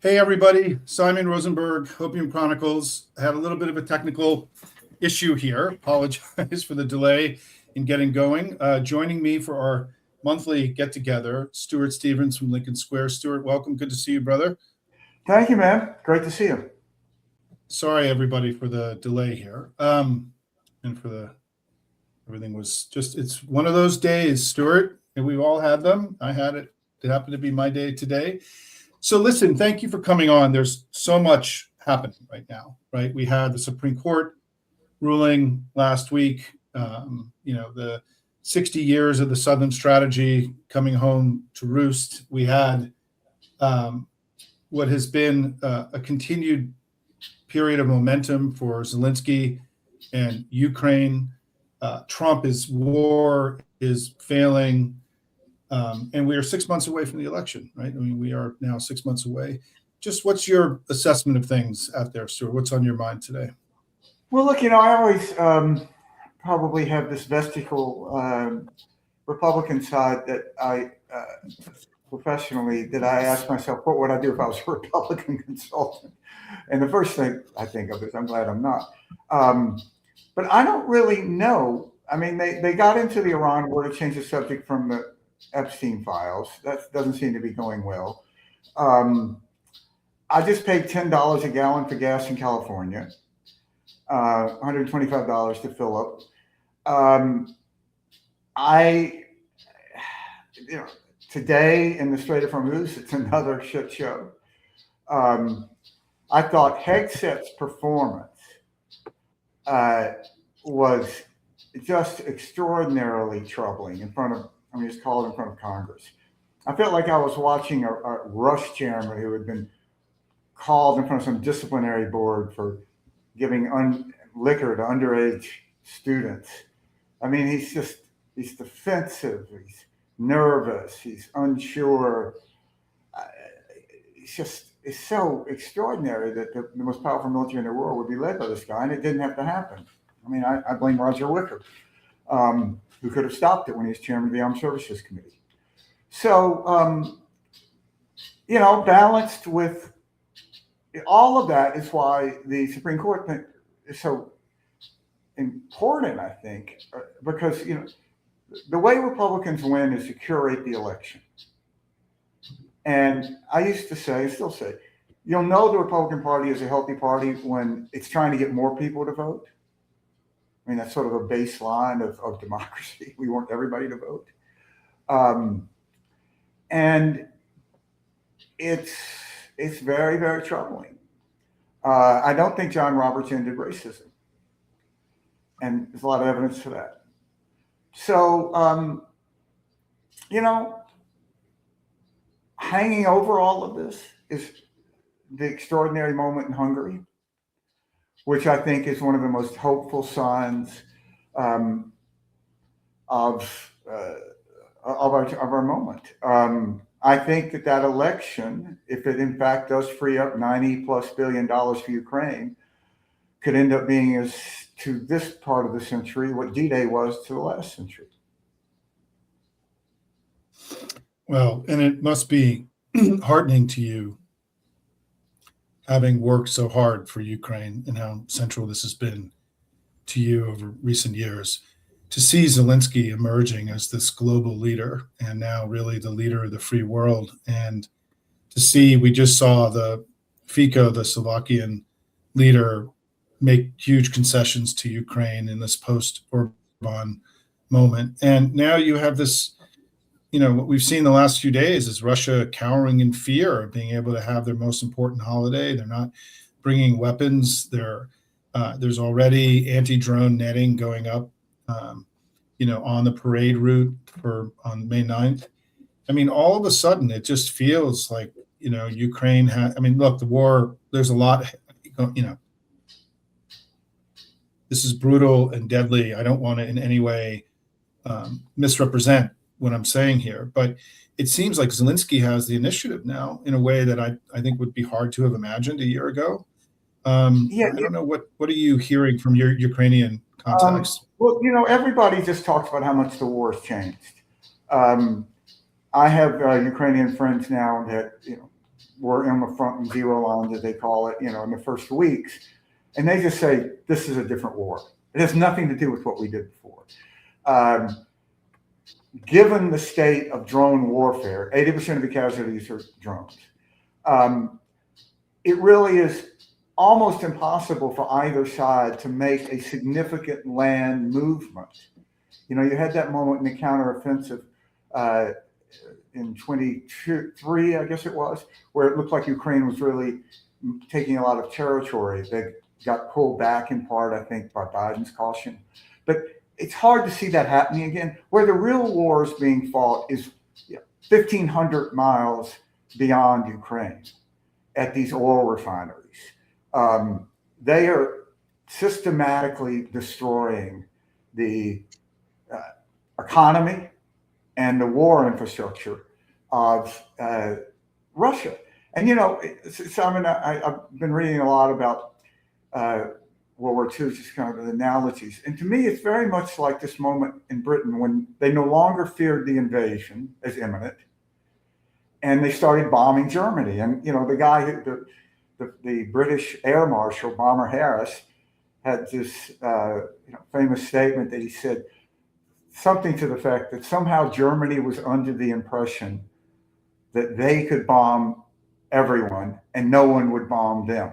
Hey everybody, Simon Rosenberg, Hopium Chronicles. I had a little bit of a technical issue here. Apologize for the delay in getting going. Joining me for our monthly get-together, Stuart Stevens from Lincoln Square. Stuart, welcome. Good to see you, brother. Thank you, man. Great to see you. Sorry, everybody, for the delay here. And for everything was just, it's one of those days, Stuart, and we've all had them. I had it. It happened to be my day today. So listen, thank you for coming on. There's so much happening right now, right? We had the Supreme Court ruling last week, the 60 years of the Southern strategy coming home to roost. We had what has been a continued period of momentum for Zelensky and Ukraine. Trump's war is failing. And we are 6 months away from the election, right? I mean, we are now 6 months away. Just what's your assessment of things out there, Stuart? What's on your mind today? Well, look, I always probably have this vestigial Republican side that I professionally, that I ask myself, what would I do if I was a Republican consultant? And the first thing I think of is, I'm glad I'm not. But I don't really know. I mean, they got into the Iran war to change the subject from the Epstein files. That doesn't seem to be going well. I just paid $10 a gallon for gas in California, $125 to fill up. Today in the Strait of Hormuz, it's another shit show. I thought Hegseth's performance was just extraordinarily troubling in front of Congress. I felt like I was watching a Rush chairman who had been called in front of some disciplinary board for giving liquor to underage students. I mean, he's defensive, he's nervous, he's unsure. It's so extraordinary that the most powerful military in the world would be led by this guy, and it didn't have to happen. I mean, I blame Roger Wicker, who could have stopped it when he was chairman of the Armed Services Committee. So, balanced with all of that is why the Supreme Court is so important, I think, because, the way Republicans win is to curate the election. And I used to say, still say, you'll know the Republican Party is a healthy party when it's trying to get more people to vote. I mean, that's sort of a baseline of democracy. We want everybody to vote. And it's very, very troubling. I don't think John Roberts ended racism. And there's a lot of evidence for that. So, hanging over all of this is the extraordinary moment in Hungary, which I think is one of the most hopeful signs of our moment. I think that election, if it in fact does free up $90+ billion for Ukraine, could end up being, to this part of the century, what D-Day was to the last century. Well, and it must be heartening to you, having worked so hard for Ukraine and how central this has been to you over recent years, to see Zelensky emerging as this global leader and now really the leader of the free world. And to see, we just saw the Fico, the Slovakian leader, make huge concessions to Ukraine in this post-Orban moment. And now you have this, what we've seen the last few days is Russia cowering in fear of being able to have their most important holiday. They're not bringing weapons. There's already anti-drone netting going up, on the parade route on May 9th. I mean, all of a sudden, it just feels like, Ukraine look, the war, there's a lot, this is brutal and deadly. I don't want to in any way misrepresent what I'm saying here, but it seems like Zelensky has the initiative now in a way that I think would be hard to have imagined a year ago. I don't know, what are you hearing from your Ukrainian contacts? Well, everybody just talks about how much the war has changed. I have Ukrainian friends now that were on the front and zero line, as they call it, in the first weeks. And they just say, this is a different war. It has nothing to do with what we did before. Given the state of drone warfare, 80% of the casualties are drones. It really is almost impossible for either side to make a significant land movement. You had that moment in the counteroffensive in 23, I guess it was, where it looked like Ukraine was really taking a lot of territory. They got pulled back in part, I think, by Biden's caution. But it's hard to see that happening again. Where the real war is being fought is 1,500 miles beyond Ukraine at these oil refineries. They are systematically destroying the economy and the war infrastructure of Russia. And, Simon, I've been reading a lot about World War II, just kind of the analogies. And to me, it's very much like this moment in Britain when they no longer feared the invasion as imminent, and they started bombing Germany. And, the guy, the British Air Marshal, Bomber Harris, had this famous statement that he said something to the fact that somehow Germany was under the impression that they could bomb everyone and no one would bomb them.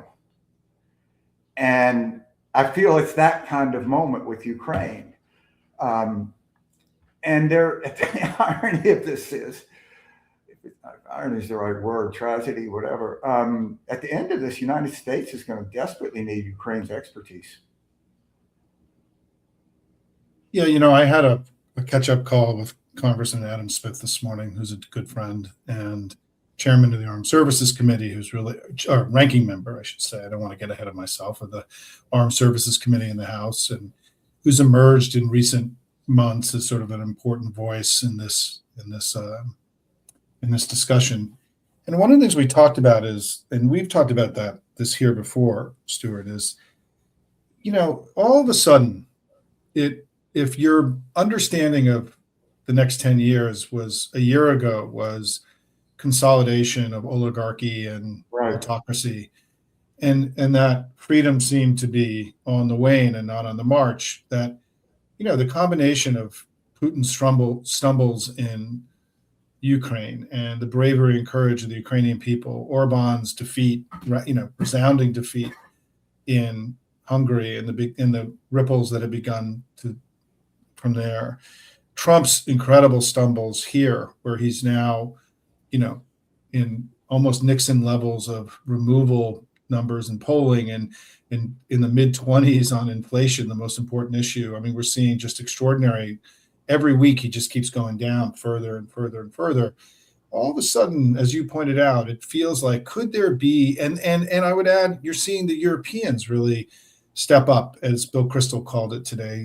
And I feel it's that kind of moment with Ukraine. And the irony of this is, irony is the right word, tragedy, whatever. At the end of this, the United States is going to desperately need Ukraine's expertise. Yeah, I had a catch-up call with Congressman Adam Smith this morning, who's a good friend and chairman of the Armed Services Committee, who's really, or ranking member, I should say. I don't want to get ahead of myself, of the Armed Services Committee in the House, and who's emerged in recent months as sort of an important voice in this discussion. And one of the things we talked about is, and we've talked about this here before, Stuart, is, all of a sudden, if your understanding of the next 10 years was a year ago was consolidation of oligarchy and autocracy, and that freedom seemed to be on the wane and not on the march, that, the combination of Putin's stumbles in Ukraine and the bravery and courage of the Ukrainian people, Orban's defeat, resounding defeat in Hungary, and the ripples that have begun from there, Trump's incredible stumbles here, where he's now, in almost Nixon levels of removal numbers and polling, and in the mid-20s on inflation, the most important issue. I mean, we're seeing just extraordinary. Every week, he just keeps going down further and further and further. All of a sudden, as you pointed out, it feels like, could there be, and I would add, you're seeing the Europeans really step up, as Bill Kristol called it today.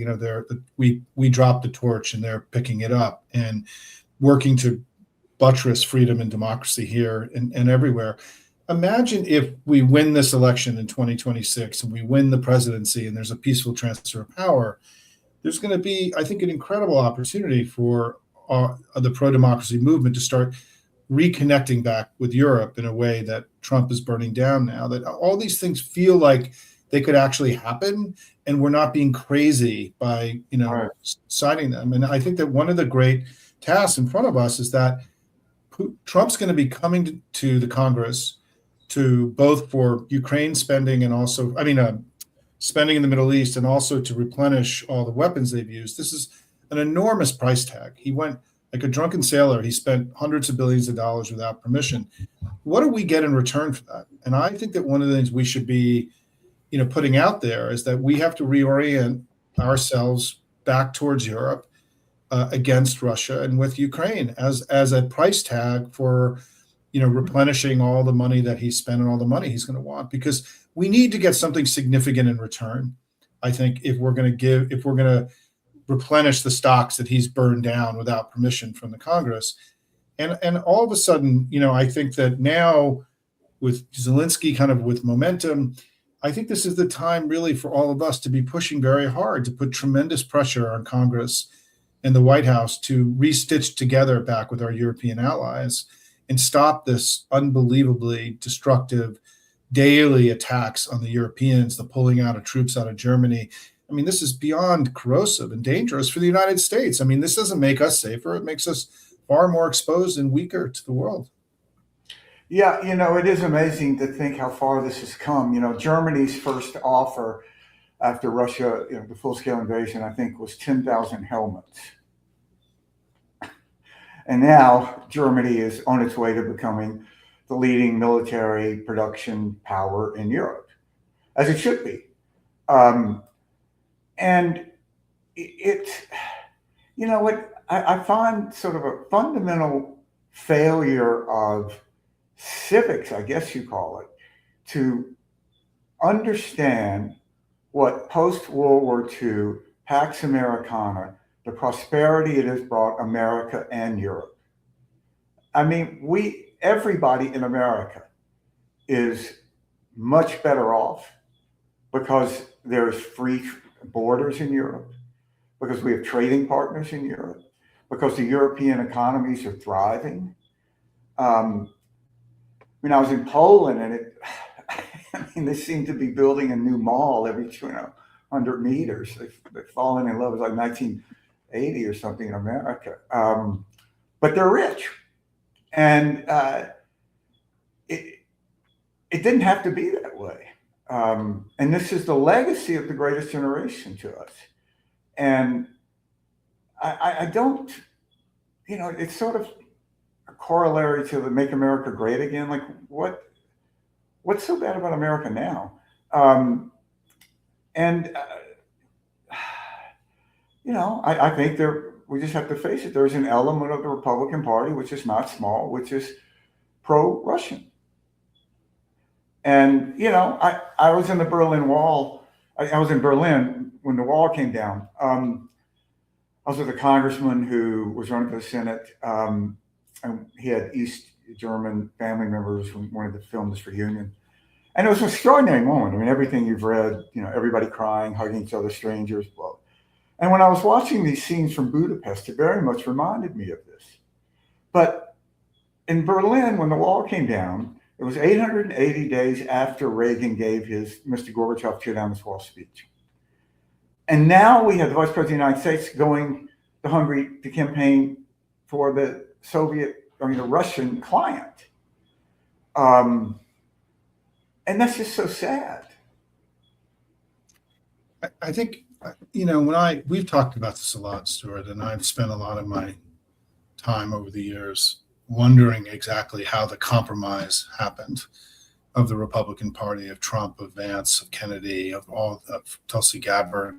We dropped the torch and they're picking it up and working to buttress freedom and democracy here and everywhere. Imagine if we win this election in 2026 and we win the presidency and there's a peaceful transfer of power. There's going to be, I think, an incredible opportunity for the pro-democracy movement to start reconnecting back with Europe in a way that Trump is burning down now, that all these things feel like they could actually happen, and we're not being crazy by, citing them. And I think that one of the great tasks in front of us is that Trump's going to be coming to the Congress to both for Ukraine spending and also, spending in the Middle East, and also to replenish all the weapons they've used. This is an enormous price tag. He went like a drunken sailor. He spent hundreds of billions of dollars without permission. What do we get in return for that? And I think that one of the things we should be, putting out there is that we have to reorient ourselves back towards Europe against Russia and with Ukraine as a price tag for, replenishing all the money that he spent and all the money he's going to want, because we need to get something significant in return. I think if we're going to replenish the stocks that he's burned down without permission from the Congress. And all of a sudden, I think that now with Zelensky kind of with momentum, I think this is the time really for all of us to be pushing very hard to put tremendous pressure on Congress and the White House to restitch together back with our European allies and stop this unbelievably destructive daily attacks on the Europeans, the pulling out of troops out of Germany. I mean, this is beyond corrosive and dangerous for the United States. I mean, this doesn't make us safer. It makes us far more exposed and weaker to the world. Yeah, it is amazing to think how far this has come. Germany's first offer after Russia, the full-scale invasion, I think, was 10,000 helmets. And now Germany is on its way to becoming the leading military production power in Europe, as it should be. And what I find sort of a fundamental failure of civics, I guess you call it, to understand what post-World War II, Pax Americana, the prosperity it has brought America and Europe. I mean, everybody in America is much better off because there's free borders in Europe, because we have trading partners in Europe, because the European economies are thriving. I was in Poland, and they seem to be building a new mall every 100 meters. They've fallen in love. It's like 1980 or something in America. But they're rich. And it didn't have to be that way. And this is the legacy of the greatest generation to us. And I don't, it's sort of a corollary to the Make America Great Again. Like, what's so bad about America now? I think we just have to face it. There's an element of the Republican Party, which is not small, which is pro-Russian. And, I was in the Berlin Wall. I was in Berlin when the wall came down. I was with a congressman who was running for the Senate, and he had East German family members who wanted to film this reunion. And it was an extraordinary moment. I mean, everything you've read, everybody crying, hugging each other, strangers, blah. And when I was watching these scenes from Budapest, it very much reminded me of this. But in Berlin, when the wall came down, it was 880 days after Reagan gave his Mr. Gorbachev tear down this wall speech. And now we have the Vice President of the United States going to Hungary to campaign for the the Russian client. And that's just so sad. I think, we've talked about this a lot, Stuart, and I've spent a lot of my time over the years wondering exactly how the compromise happened of the Republican Party, of Trump, of Vance, of Kennedy, of Tulsi Gabbard,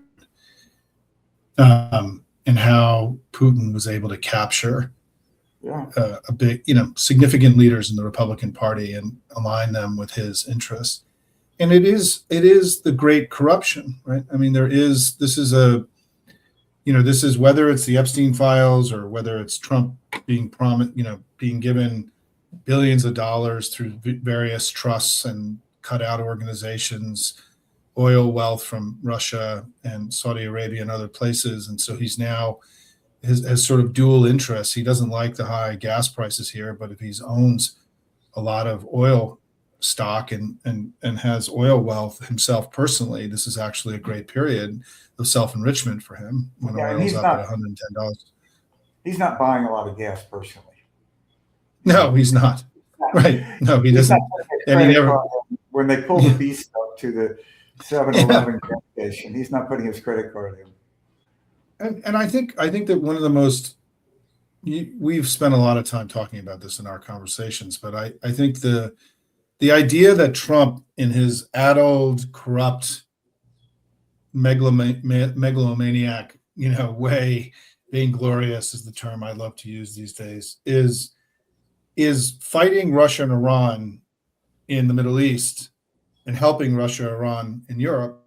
and how Putin was able to capture a big, significant leaders in the Republican Party and align them with his interests. And it is the great corruption, right? I mean, this is whether it's the Epstein files or whether it's Trump being being given billions of dollars through various trusts and cut out organizations, oil wealth from Russia and Saudi Arabia and other places. And so he's now has sort of dual interests. He doesn't like the high gas prices here, but if he owns a lot of oil stock and has oil wealth himself personally, this is actually a great period of self-enrichment for him when oil's up at $110. He's not buying a lot of gas personally. No, he's not. Right. No, he doesn't. When they pull the beast up to the 7-Eleven gas station, he's not putting his credit card in. And I think that one of the most, we've spent a lot of time talking about this in our conversations, but I think the idea that Trump, in his addled, corrupt, megalomaniac, way, vainglorious is the term I love to use these days, is fighting Russia and Iran in the Middle East and helping Russia, Iran in Europe.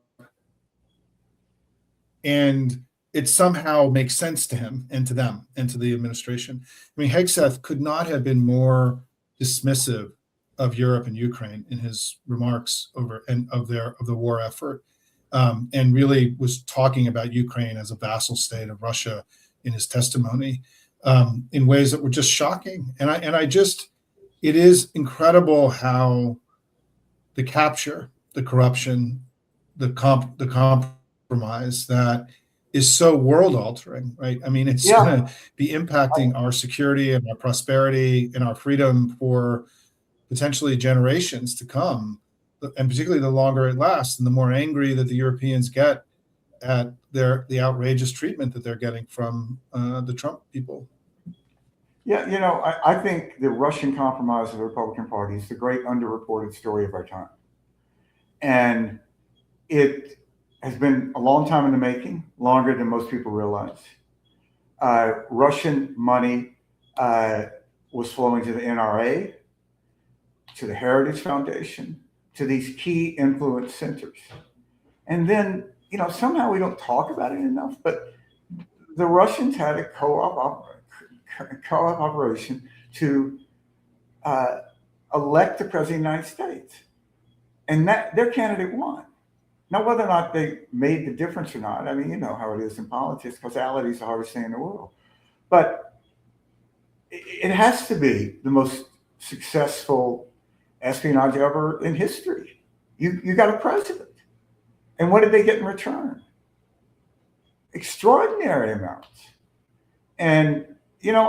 And it somehow makes sense to him and to them and to the administration. I mean, Hegseth could not have been more dismissive of Europe and Ukraine in his remarks of the war effort, and really was talking about Ukraine as a vassal state of Russia in his testimony, in ways that were just shocking. And I just, it is incredible how the capture, the corruption, the compromise that is so world altering, right? I mean, it's going to be impacting our security and our prosperity and our freedom for potentially generations to come, and particularly the longer it lasts and the more angry that the Europeans get at the outrageous treatment that they're getting from the Trump people. Yeah, you know, I think the Russian compromise of the Republican Party is the great underreported story of our time. And it has been a long time in the making, longer than most people realize. Russian money was flowing to the NRA, to the Heritage Foundation, to these key influence centers. And then, you know, somehow we don't talk about it enough, but the Russians had a co-op operation to elect the president of the United States. And that their candidate won. Now, whether or not they made the difference or not, I mean, you know how it is in politics, causality is the hardest thing in the world. But it has to be the most successful espionage ever in history. You got a president. And what did they get in return? Extraordinary amounts. And, you know,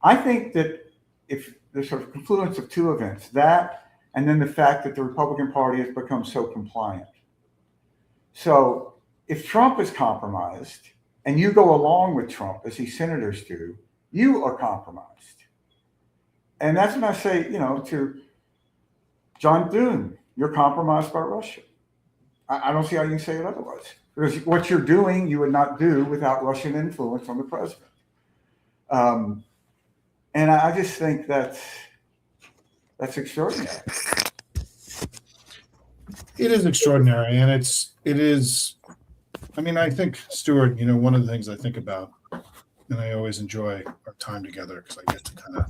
I think that if there's sort of confluence of two events, that and then the fact that the Republican Party has become so compliant. So if Trump is compromised and you go along with Trump, as these senators do, you are compromised. And that's when I say, you know, to John Thune, you're compromised by Russia. I don't see how you can say it otherwise. Because what you're doing, you would not do without Russian influence on the president. And I just think that's extraordinary. It is extraordinary, and it is. I mean, I think, Stuart, you know, one of the things I think about, and I always enjoy our time together because I get to kind of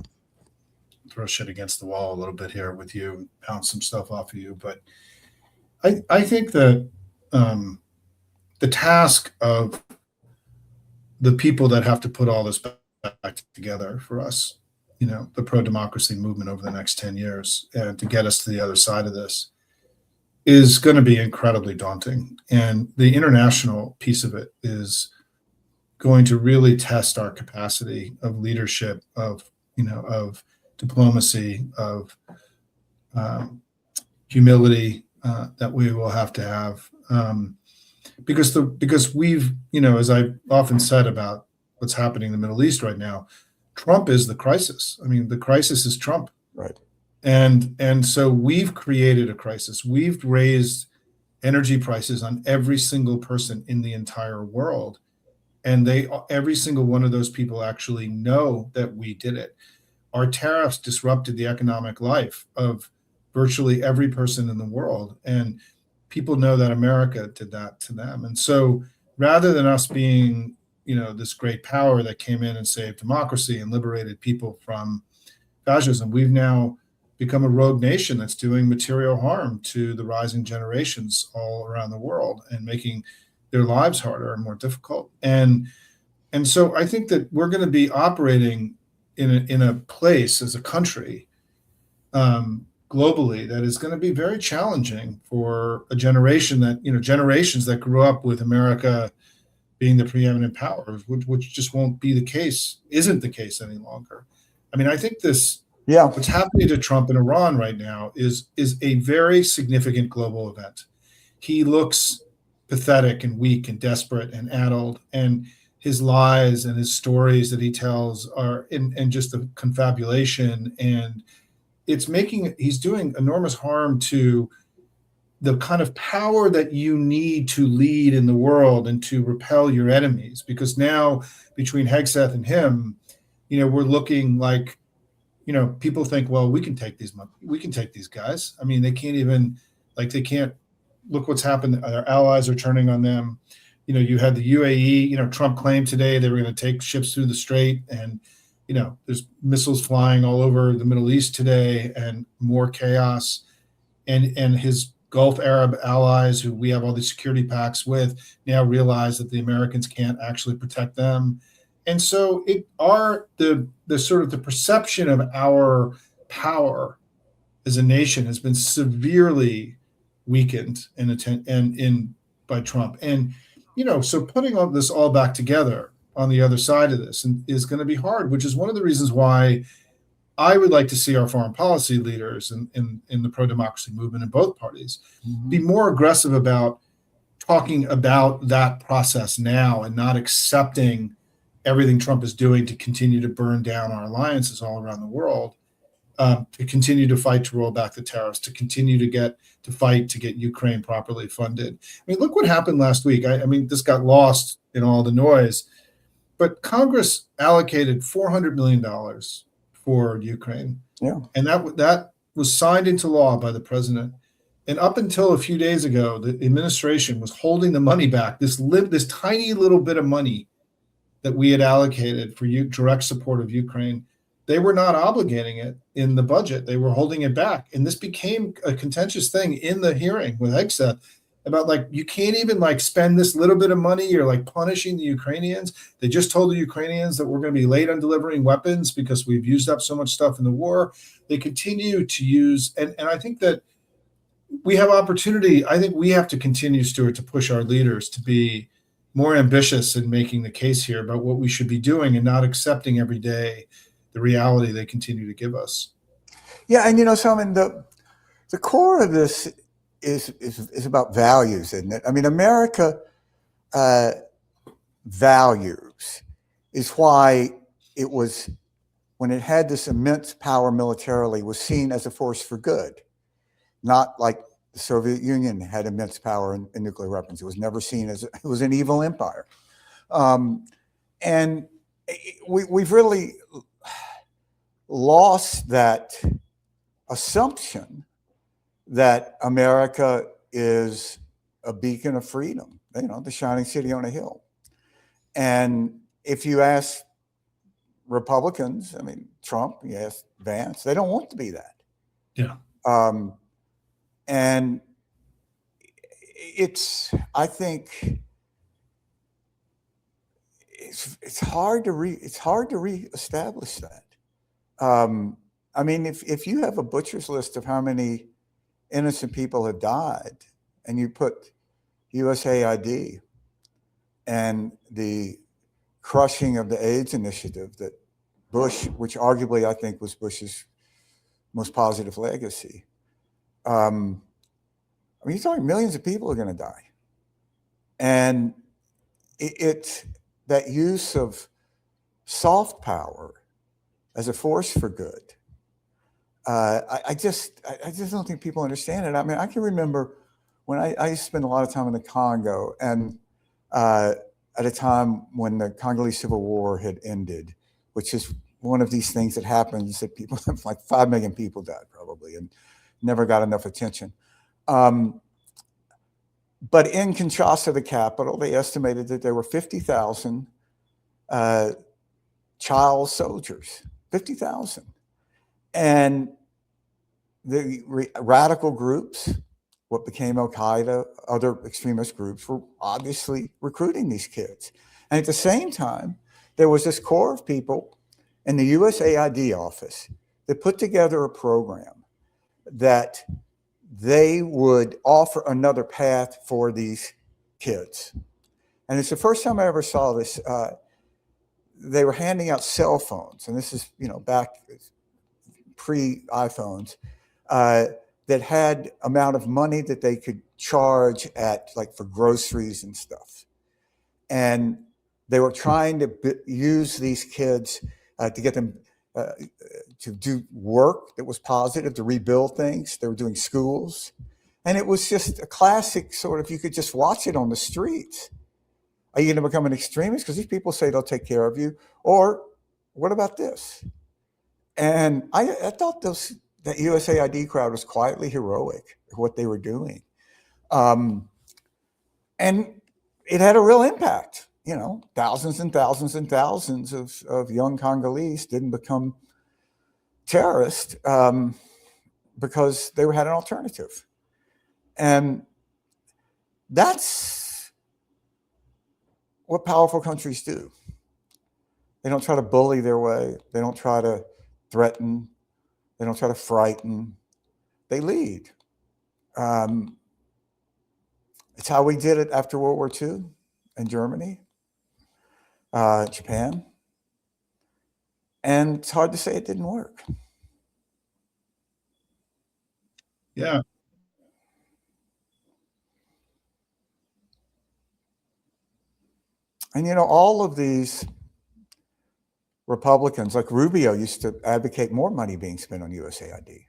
throw shit against the wall a little bit here with you, and bounce some stuff off of you. But I think that the task of the people that have to put all this back together for us, you know, the pro-democracy movement over the next 10 years and to get us to the other side of this is going to be incredibly daunting. And the international piece of it is going to really test our capacity of leadership, of, you know, of diplomacy, of humility that we will have to have. Because we've, you know, as I've often said about what's happening in the Middle East right now, Trump is the crisis. I mean, the crisis is Trump. Right. And so we've created a crisis. We've raised energy prices on every single person in the entire world. And every single one of those people actually know that we did it. Our tariffs disrupted the economic life of virtually every person in the world. And people know that America did that to them. And so rather than us being, you know, this great power that came in and saved democracy and liberated people from fascism, we've now become a rogue nation that's doing material harm to the rising generations all around the world and making their lives harder and more difficult. And so I think that we're going to be operating in a place as a country globally that is going to be very challenging for a generation that, you know, generations that grew up with America being the preeminent power, which just won't be the case, isn't the case any longer. I mean, I think what's happening to Trump in Iran right now is a very significant global event. He looks pathetic and weak and desperate and addled, and his lies and his stories that he tells are in just the confabulation, and he's doing enormous harm to the kind of power that you need to lead in the world and to repel your enemies. Because now between Hegseth and him, you know, we're looking like, you know, people think, well, we can take these guys. I mean, they can't look what's happened. Their allies are turning on them. You know, you had the UAE, you know, Trump claimed today they were going to take ships through the strait, and, you know, there's missiles flying all over the Middle East today and more chaos. And his Gulf Arab allies, who we have all these security pacts with, now realize that the Americans can't actually protect them. And so the sort of the perception of our power as a nation has been severely weakened in by Trump. And so putting all this all back together on the other side of this is going to be hard, which is one of the reasons why I would like to see our foreign policy leaders in the pro-democracy movement in both parties be more aggressive about talking about that process now and not accepting everything Trump is doing to continue to burn down our alliances all around the world, to continue to fight to roll back the tariffs, to continue to fight to get Ukraine properly funded. I mean, look what happened last week. I mean, this got lost in all the noise, but Congress allocated $400 million for Ukraine. Yeah. And that was signed into law by the president. And up until a few days ago, the administration was holding the money back, this tiny little bit of money that we had allocated for direct support of Ukraine. They were not obligating it in the budget. They were holding it back. And this became a contentious thing in the hearing with Hegseth about you can't even spend this little bit of money. You're punishing the Ukrainians. They just told the Ukrainians that we're going to be late on delivering weapons because we've used up so much stuff in the war. They continue to use, and I think that we have opportunity. I think we have to continue, Stuart, to push our leaders to be more ambitious in making the case here about what we should be doing and not accepting every day the reality they continue to give us. Yeah, and Simon, the core of this is about values, isn't it? I mean, America values is why it was, when it had this immense power militarily, was seen as a force for good, not like the Soviet Union had immense power in nuclear weapons. It was never seen as, it was an evil empire. And we've really lost that assumption that America is a beacon of freedom, the shining city on a hill. And if you ask Republicans, I mean, Trump, you ask Vance, they don't want to be that. Yeah. And I think it's hard to reestablish that. I mean, if you have a butcher's list of how many innocent people have died, and you put USAID and the crushing of the AIDS initiative that Bush, which arguably I think was Bush's most positive legacy. I mean, you're talking millions of people are going to die. And it's that use of soft power as a force for good. I just don't think people understand it. I mean, I can remember when I used to spend a lot of time in the Congo, and at a time when the Congolese Civil War had ended, which is one of these things that happens that people, like 5 million people died probably and never got enough attention. But in Kinshasa, the capital, they estimated that there were 50,000 child soldiers, 50,000. And the radical groups, what became Al-Qaeda, other extremist groups, were obviously recruiting these kids. And at the same time, there was this core of people in the USAID office that put together a program that they would offer another path for these kids. And it's the first time I ever saw this. They were handing out cell phones, and this is, back pre-iPhones, that had amount of money that they could charge at, like, for groceries and stuff. And they were trying to use these kids to get them to do work that was positive, to rebuild things. They were doing schools. And it was just a classic sort of, you could just watch it on the streets. Are you going to become an extremist? Because these people say they'll take care of you. Or what about this? And I thought that USAID crowd was quietly heroic for what they were doing. And it had a real impact. Thousands and thousands and thousands of young Congolese didn't become terrorists because they had an alternative. And that's what powerful countries do. They don't try to bully their way. They don't try to threaten. They don't try to frighten. They lead. It's how we did it after World War II in Germany, Japan. And it's hard to say it didn't work. Yeah. And, all of these Republicans, like Rubio, used to advocate more money being spent on USAID.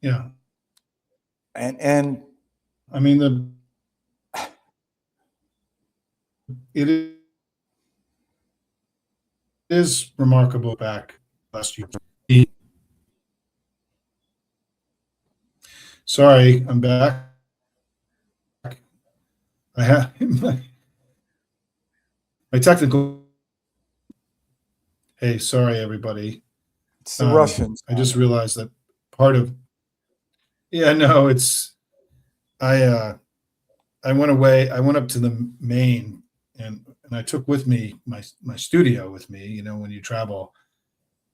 Yeah. And I mean, it is remarkable back last year. Sorry, I'm back. I have my technical. Hey, sorry, everybody. it's the Russians. I just realized that part of. Yeah, no, it's. I went away. I went up to the Maine, and I took with me my studio with me. When you travel,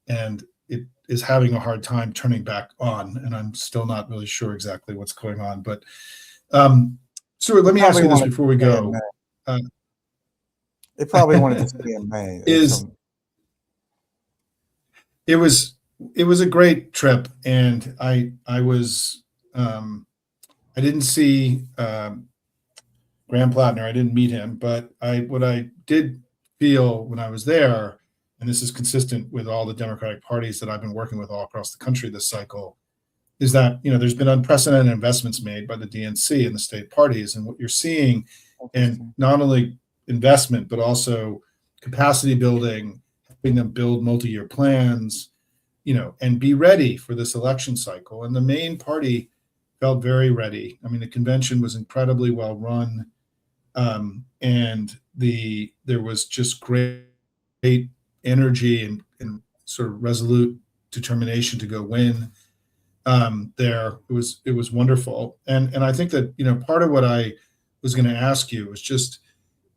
and it is having a hard time turning back on, and I'm still not really sure exactly what's going on. But Stuart, let me ask you this before we go. They probably wanted to stay in May. It was a great trip, and I was I didn't see Graham Plattner. I didn't meet him, but what I did feel when I was there, and this is consistent with all the Democratic parties that I've been working with all across the country this cycle, is that there's been unprecedented investments made by the DNC and the state parties, and what you're seeing, and not only investment but also capacity building, helping them build multi-year plans, and be ready for this election cycle. And the main party felt very ready. I mean, the convention was incredibly well run, and there was just great energy and sort of resolute determination to go win. There it was wonderful, and I think that part of what I was going to ask you was just,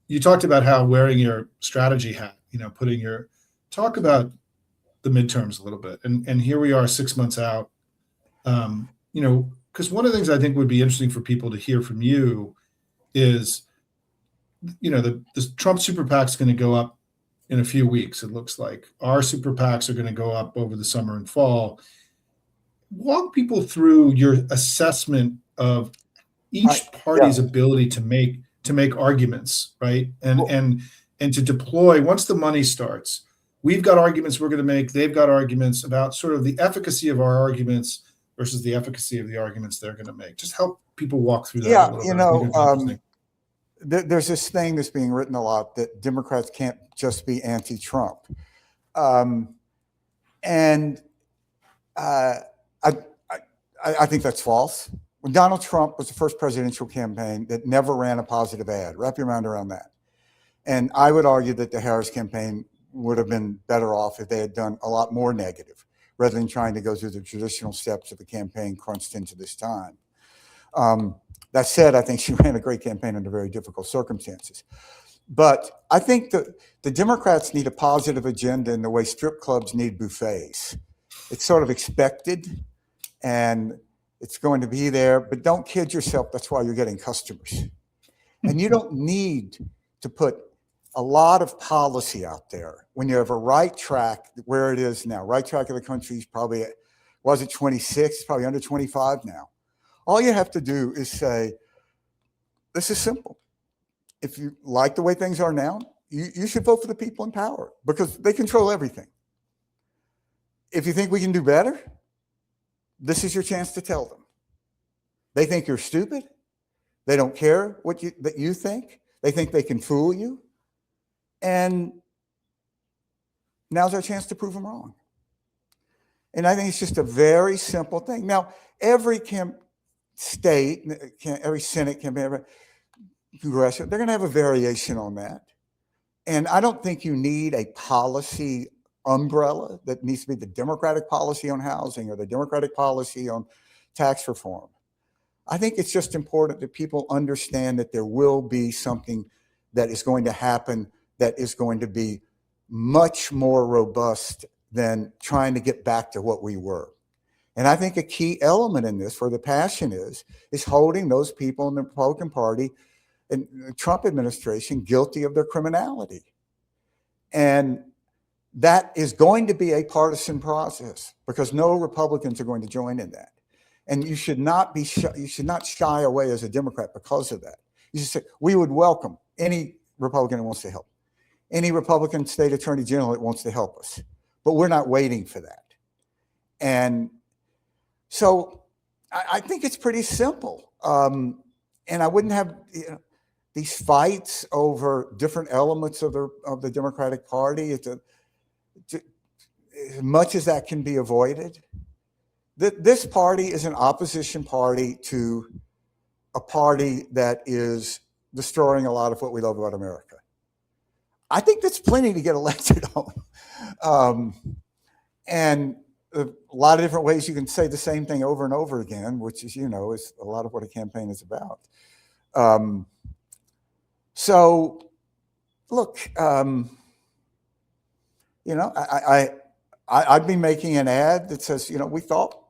you talked about how wearing your strategy hat, talk about the midterms a little bit, and here we are 6 months out, because one of the things I think would be interesting for people to hear from you is, the Trump super PAC is going to go up in a few weeks. It looks like our super PACs are going to go up over the summer and fall. Walk people through your assessment of each party's ability to make arguments, right? And to deploy once the money starts. We've got arguments we're going to make. They've got arguments about sort of the efficacy of our arguments versus the efficacy of the arguments they're going to make. Just help people walk through that. Yeah, a little bit. There's this thing that's being written a lot that Democrats can't just be anti-Trump, and I think that's false. When Donald Trump was the first presidential campaign that never ran a positive ad, wrap your mind around that. And I would argue that the Harris campaign would have been better off if they had done a lot more negative, rather than trying to go through the traditional steps of the campaign crunched into this time. That said, I think she ran a great campaign under very difficult circumstances. But I think that the Democrats need a positive agenda in the way strip clubs need buffets. It's sort of expected, and it's going to be there, but don't kid yourself. That's why you're getting customers. And you don't need to put a lot of policy out there when you have a right track where it is now. Right track of the country is probably, was it 26? Probably under 25 now. All you have to do is say, this is simple. If you like the way things are now, you should vote for the people in power because they control everything. If you think we can do better, this is your chance to tell them. They think you're stupid. They don't care that you think. They think they can fool you. And now's our chance to prove them wrong. And I think it's just a very simple thing. Now, every state, every Senate campaign, every congressional, they're going to have a variation on that. And I don't think you need a policy umbrella that needs to be the Democratic policy on housing or the Democratic policy on tax reform. I think it's just important that people understand that there will be something that is going to happen that is going to be much more robust than trying to get back to what we were. And I think a key element in this, where the passion is holding those people in the Republican Party and the Trump administration guilty of their criminality. And that is going to be a partisan process because no Republicans are going to join in that. And you should not be you should not shy away as a Democrat because of that. You should say, we would welcome any Republican that wants to help, any Republican state attorney general that wants to help us, but we're not waiting for that. And so I think it's pretty simple. And I wouldn't have these fights over different elements of the Democratic Party. As much as that can be avoided, this party is an opposition party to a party that is destroying a lot of what we love about America. I think that's plenty to get elected on. And a lot of different ways you can say the same thing over and over again, which is, is a lot of what a campaign is about. So look, I'd be making an ad that says, we thought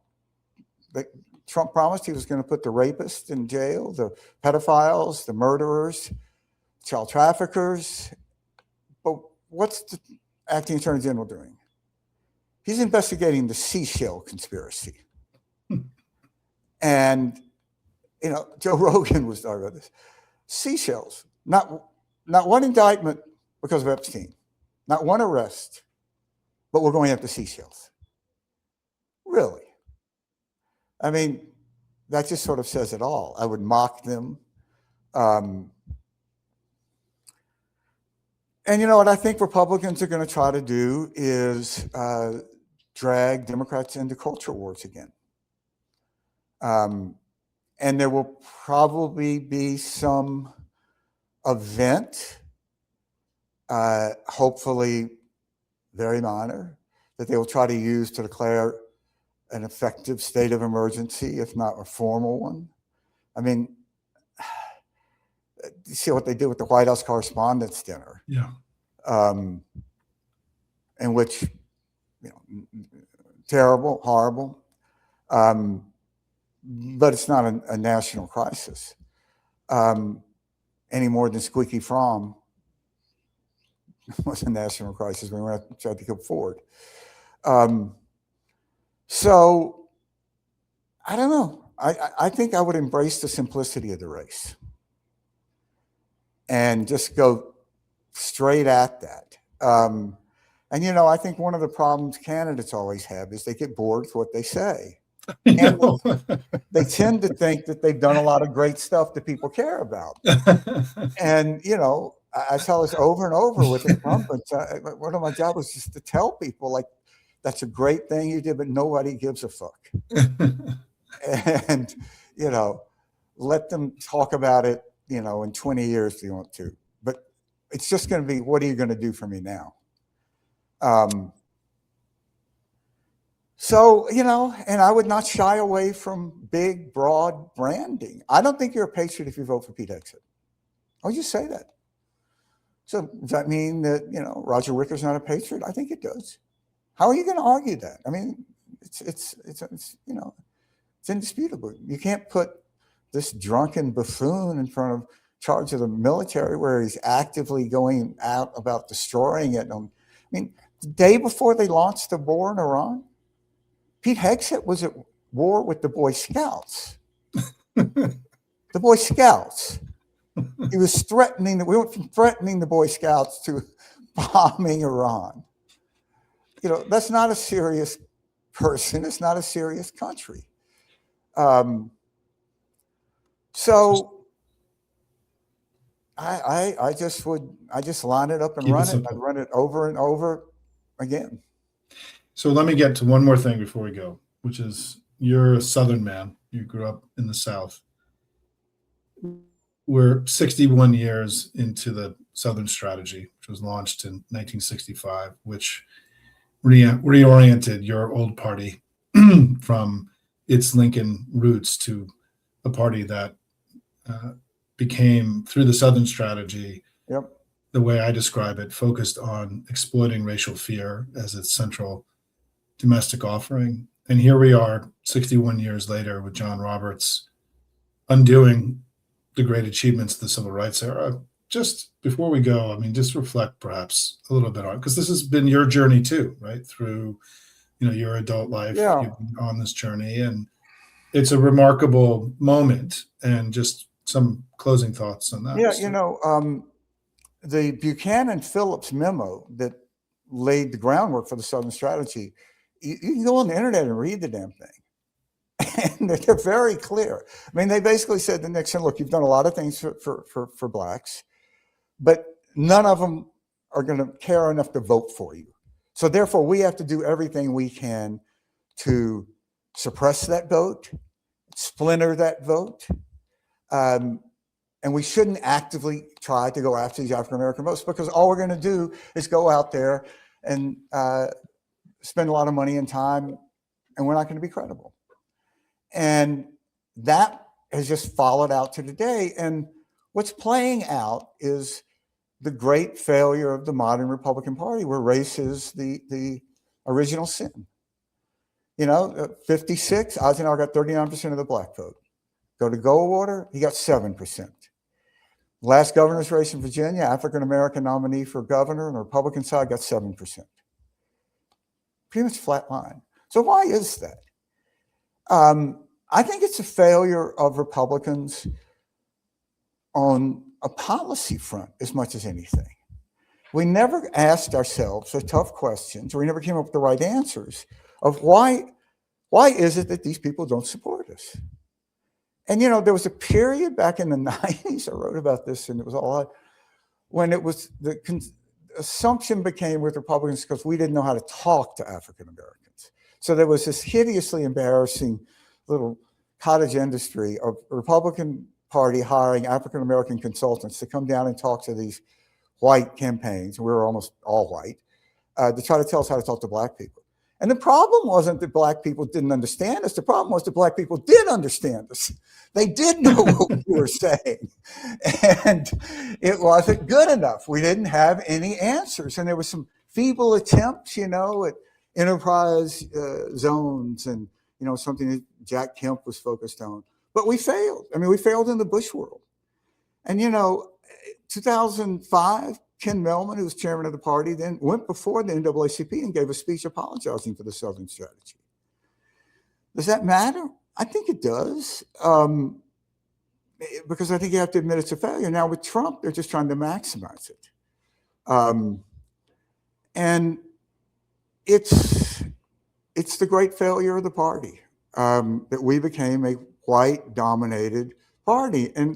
that Trump promised he was going to put the rapists in jail, the pedophiles, the murderers, child traffickers. But what's the acting attorney general doing? He's investigating the seashell conspiracy. And, Joe Rogan was talking about this. Seashells, not one indictment because of Epstein, not one arrest, but we're going after seashells. Really? I mean, that just sort of says it all. I would mock them. And what I think Republicans are going to try to do is drag Democrats into culture wars again. And there will probably be some event, hopefully very minor, that they will try to use to declare an effective state of emergency, if not a formal one. I mean, you see what they did with the White House Correspondents' Dinner. Yeah. In which, terrible, horrible, but it's not a national crisis any more than Squeaky Fromm was a national crisis when we tried to go forward. So I don't know. I think I would embrace the simplicity of the race and just go straight at that. And, I think one of the problems candidates always have is they get bored with what they say. And they tend to think that they've done a lot of great stuff that people care about. And, I tell this over and over with incumbents. One of my jobs was just to tell people, like, that's a great thing you did, but nobody gives a fuck. And, let them talk about it, in 20 years if you want to. But it's just going to be, what are you going to do for me now? So, and I would not shy away from big, broad branding. I don't think you're a patriot if you vote for Pete Hegseth. I'll just say that. So does that mean that, Roger Wicker's not a patriot? I think it does. How are you going to argue that? I mean, it's indisputable. You can't put this drunken buffoon in front of charge of the military where he's actively going out about destroying it. I mean, the day before they launched the war in Iran, Pete Hegseth was at war with the Boy Scouts. The Boy Scouts. He was threatening we went from threatening the Boy Scouts to bombing Iran. That's not a serious person. It's not a serious country. So I just line it up and run it. I'd run it over and over again. So let me get to one more thing before we go, which is you're a Southern man. You grew up in the South. We're 61 years into the Southern Strategy, which was launched in 1965, which reoriented your old party from its Lincoln roots to a party that became, through the Southern Strategy, Yep. the way I describe it, focused on exploiting racial fear as its central domestic offering. And here we are 61 years later with John Roberts undoing the great achievements of the civil rights era. Just before we go, I mean, just reflect perhaps a little bit on, because this has been your journey too, right? Through, your adult life, Yeah. you've been on this journey, and it's a remarkable moment. And just some closing thoughts on that. Yeah, the Buchanan-Phillips memo that laid the groundwork for the Southern Strategy, you can go on the internet and read the damn thing. And they're very clear. I mean, they basically said to Nixon, look, you've done a lot of things for blacks, but none of them are going to care enough to vote for you. So therefore, we have to do everything we can to suppress that vote, splinter that vote. And we shouldn't actively try to go after these African-American votes, because all we're going to do is go out there and spend a lot of money and time, and we're not going to be credible. And that has just followed out to today. And what's playing out is the great failure of the modern Republican Party, where race is the original sin. 56, Eisenhower got 39% of the black vote. Go to Goldwater, he got 7%. Last governor's race in Virginia, African-American nominee for governor on the Republican side got 7%. Pretty much flat line. So why is that? I think it's a failure of Republicans on a policy front as much as anything. We never asked ourselves the tough questions, or we never came up with the right answers of why is it that these people don't support us? And, there was a period back in the 90s, I wrote about this, and it was all when it was the assumption became with Republicans, because we didn't know how to talk to African Americans. So there was this hideously embarrassing little cottage industry of Republican Party hiring African American consultants to come down and talk to these white campaigns. We were almost all white, to try to tell us how to talk to black people. And the problem wasn't that black people didn't understand us. The problem was that black people did understand us. They did know what we were saying. And it wasn't good enough. We didn't have any answers. And there was some feeble attempts, at enterprise zones and, something that Jack Kemp was focused on. But we failed. I mean, we failed in the Bush world. And, 2005, Ken Mehlman, who was chairman of the party, then went before the NAACP and gave a speech apologizing for the Southern Strategy. Does that matter? I think it does, because I think you have to admit it's a failure. Now with Trump, they're just trying to maximize it. And it's the great failure of the party, that we became a white-dominated party. And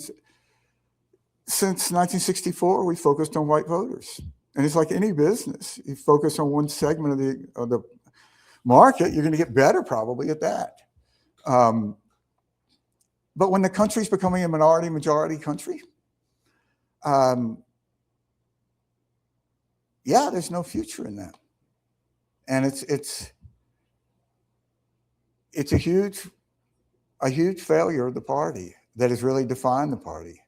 since 1964, we focused on white voters. And it's like any business. You focus on one segment of the market, you're going to get better probably at that. But when the country's becoming a majority country, there's no future in that. And it's a huge failure of the party that has really defined the party.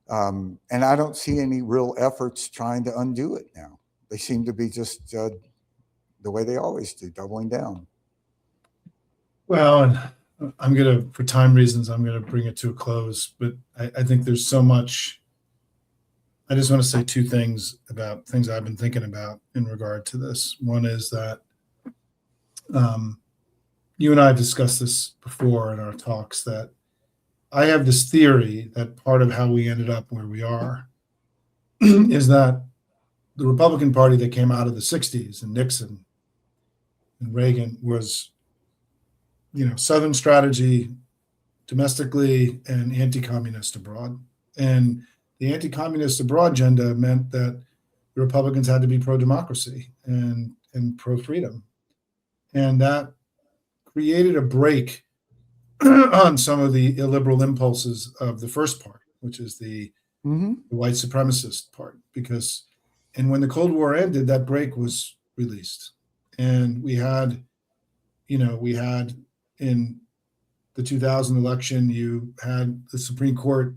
And I don't see any real efforts trying to undo it now. They seem to be just the way they always do, doubling down. Well, and for time reasons, I'm going to bring it to a close, but I think there's so much. I just want to say two things about things I've been thinking about in regard to this. One is that you and I have discussed this before in our talks, that I have this theory that part of how we ended up where we are is that the Republican Party that came out of the 60s and Nixon and Reagan was, Southern strategy domestically and anti-communist abroad. And the anti-communist abroad agenda meant that the Republicans had to be pro-democracy and pro-freedom. And that created a break on some of the illiberal impulses of the first part, which is the white supremacist part. And when the Cold War ended, that break was released. And we had in the 2000 election, you had the Supreme Court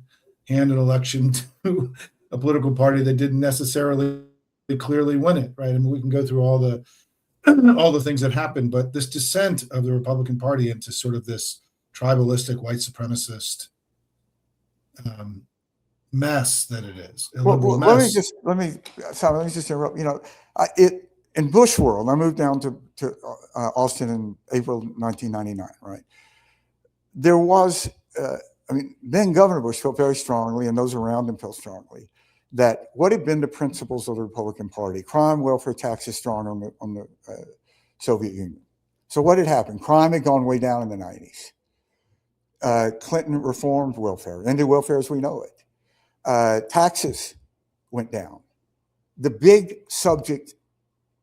hand an election to a political party that didn't necessarily clearly win it, right? I mean, we can go through all the things that happened, but this descent of the Republican Party into sort of this tribalistic, white supremacist mess that it is. A liberal mess. Let me just interrupt. You know, in Bush world, I moved down to Austin in April 1999. Right, there was, then Governor Bush felt very strongly, and those around him felt strongly, that what had been the principles of the Republican Party, crime, welfare, taxes, strong on the Soviet Union. So what had happened? Crime had gone way down in the 90s. Clinton reformed welfare, ended welfare as we know it. Taxes went down. The big subject,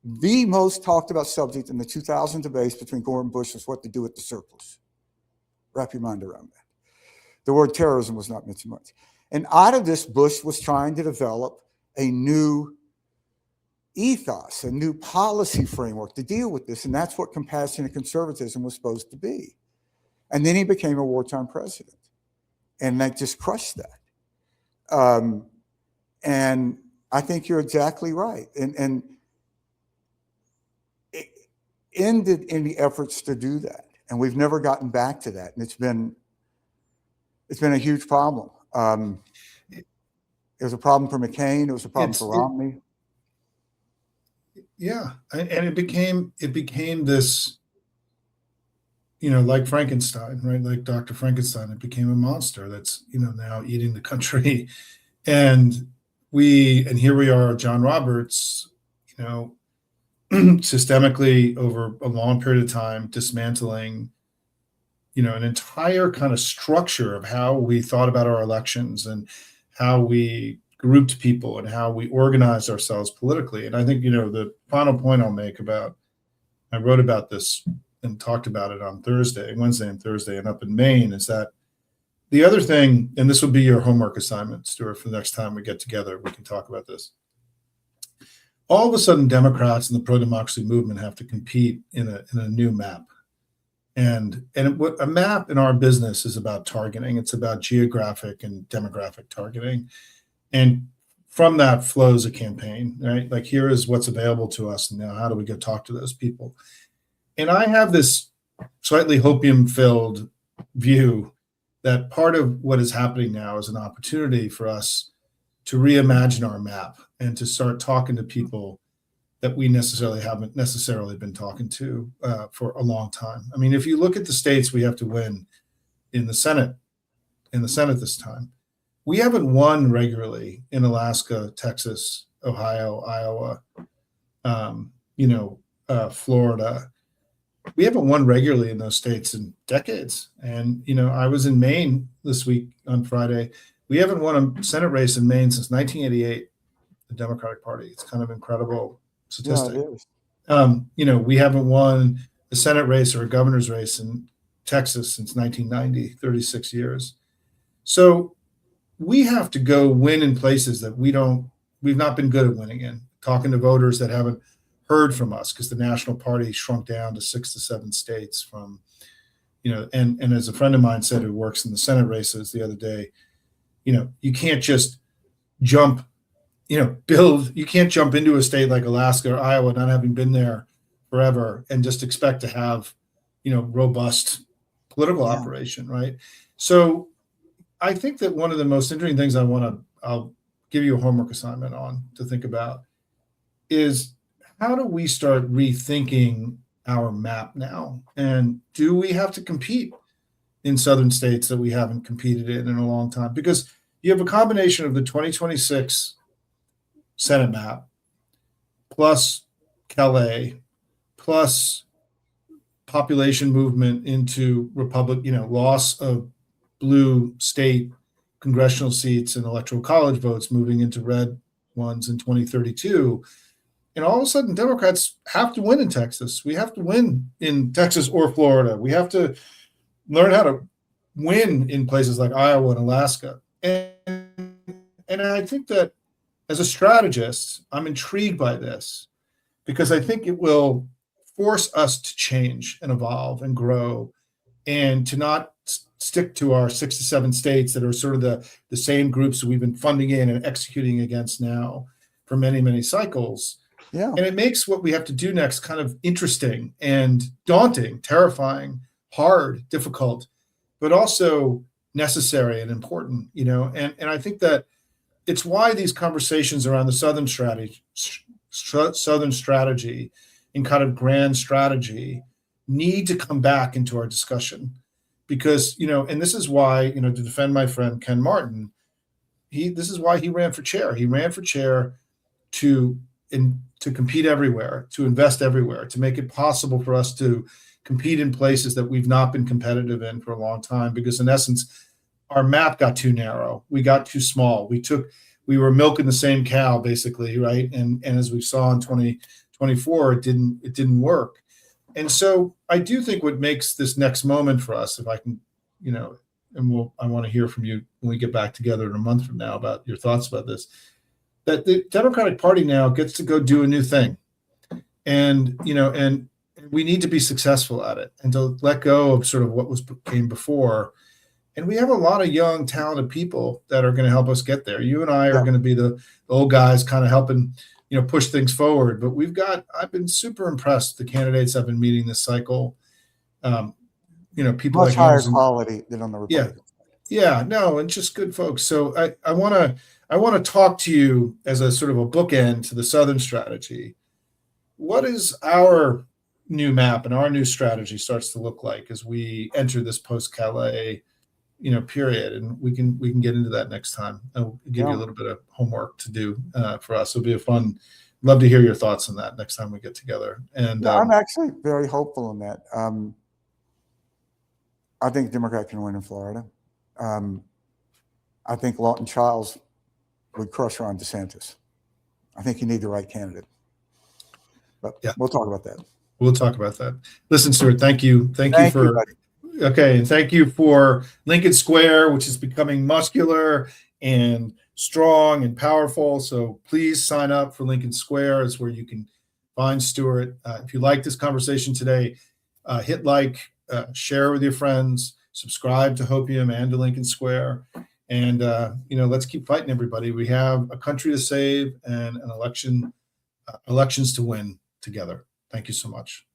the most talked about subject in the 2000 debates between Gore and Bush was what to do with the surplus. Wrap your mind around that. The word terrorism was not mentioned much. And out of this, Bush was trying to develop a new ethos, a new policy framework to deal with this. And that's what compassionate conservatism was supposed to be. And then he became a wartime president. And that just crushed that. And I think you're exactly right. And it ended in the efforts to do that. And we've never gotten back to that. And it's been a huge problem. It was a problem for McCain. It was a problem for Romney. Yeah, and it became this, like Frankenstein, right? Like Dr. Frankenstein. It became a monster that's now eating the country, and here we are, John Roberts, systemically over a long period of time dismantling an entire kind of structure of how we thought about our elections and how we grouped people and how we organized ourselves politically. And I think, the final point I'll make I wrote about this and talked about it on Wednesday and Thursday, and up in Maine, is that the other thing, and this will be your homework assignment, Stuart, for the next time we get together, we can talk about this. All of a sudden, Democrats and the pro-democracy movement have to compete in a new map. And what a map in our business is about targeting. It's about geographic and demographic targeting. And from that flows a campaign, right? Like, here is what's available to us. And now how do we go talk to those people? And I have this slightly hopium-filled view that part of what is happening now is an opportunity for us to reimagine our map and to start talking to people that we haven't necessarily been talking to for a long time. I mean, if you look at the states we have to win in the Senate this time, we haven't won regularly in Alaska, Texas, Ohio, Iowa, Florida. We haven't won regularly in those states in decades. And, I was in Maine this week on Friday. We haven't won a Senate race in Maine since 1988, the Democratic Party. It's kind of incredible statistic. Yeah, it is. We haven't won a Senate race or a governor's race in Texas since 1990, 36 years. So we have to go win in places that we've not been good at winning in, talking to voters that haven't heard from us because the national party shrunk down to 6 to 7 states from, and as a friend of mine said, who works in the Senate races the other day, you can't just jump, you can't jump into a state like Alaska or Iowa, not having been there forever, and just expect to have, robust political operation, right? So I think that one of the most interesting things I'll give you a homework assignment on to think about is, how do we start rethinking our map now? And do we have to compete in southern states that we haven't competed in a long time? Because you have a combination of the 2026 Senate map plus Calais plus population movement into loss of blue state congressional seats and electoral college votes moving into red ones in 2032. And all of a sudden, Democrats have to win in Texas. We have to win in Texas or Florida. We have to learn how to win in places like Iowa and Alaska. And I think that as a strategist, I'm intrigued by this because I think it will force us to change and evolve and grow, and to not stick to our 6 to 7 states that are sort of the same groups that we've been funding in and executing against now for many, many cycles. Yeah. And it makes what we have to do next kind of interesting and daunting, terrifying, hard, difficult, but also necessary and important, and I think that it's why these conversations around the Southern strategy and kind of grand strategy need to come back into our discussion, because, and this is why, to defend my friend Ken Martin, this is why he ran for chair. He ran for chair to compete everywhere, to invest everywhere, to make it possible for us to compete in places that we've not been competitive in for a long time, because in essence, our map got too narrow. We got too small. We were milking the same cow, basically, right? And as we saw in 2024, it didn't work. And so I do think what makes this next moment for us, if I can, and I want to hear from you when we get back together in a month from now about your thoughts about this, that the Democratic Party now gets to go do a new thing. And, and we need to be successful at it and to let go of sort of what came before. And we have a lot of young, talented people that are going to help us get there. You and I are going to be the old guys kind of helping, push things forward. But I've been super impressed with the candidates I've been meeting this cycle. People much like higher Anderson, quality than on the Republican. Yeah, no, and just good folks. So I want to talk to you as a sort of a bookend to the Southern strategy. What is our new map and our new strategy starts to look like as we enter this post-Calais period, and we can get into that next time. I'll give you a little bit of homework to do for us. It'll be love to hear your thoughts on that next time we get together. And I'm actually very hopeful in that. I think Democrat can win in Florida. I think Lawton Chiles would crush Ron DeSantis. I think you need the right candidate. But we'll talk about that. We'll talk about that. Listen, Stuart, thank you. Thank you for. Okay, and thank you for Lincoln Square, which is becoming muscular and strong and powerful. So please sign up for Lincoln Square. It's where you can find Stuart. If you like this conversation today, hit like, share with your friends, subscribe to Hopium and to Lincoln Square. And, let's keep fighting, everybody. We have a country to save and an elections to win together. Thank you so much.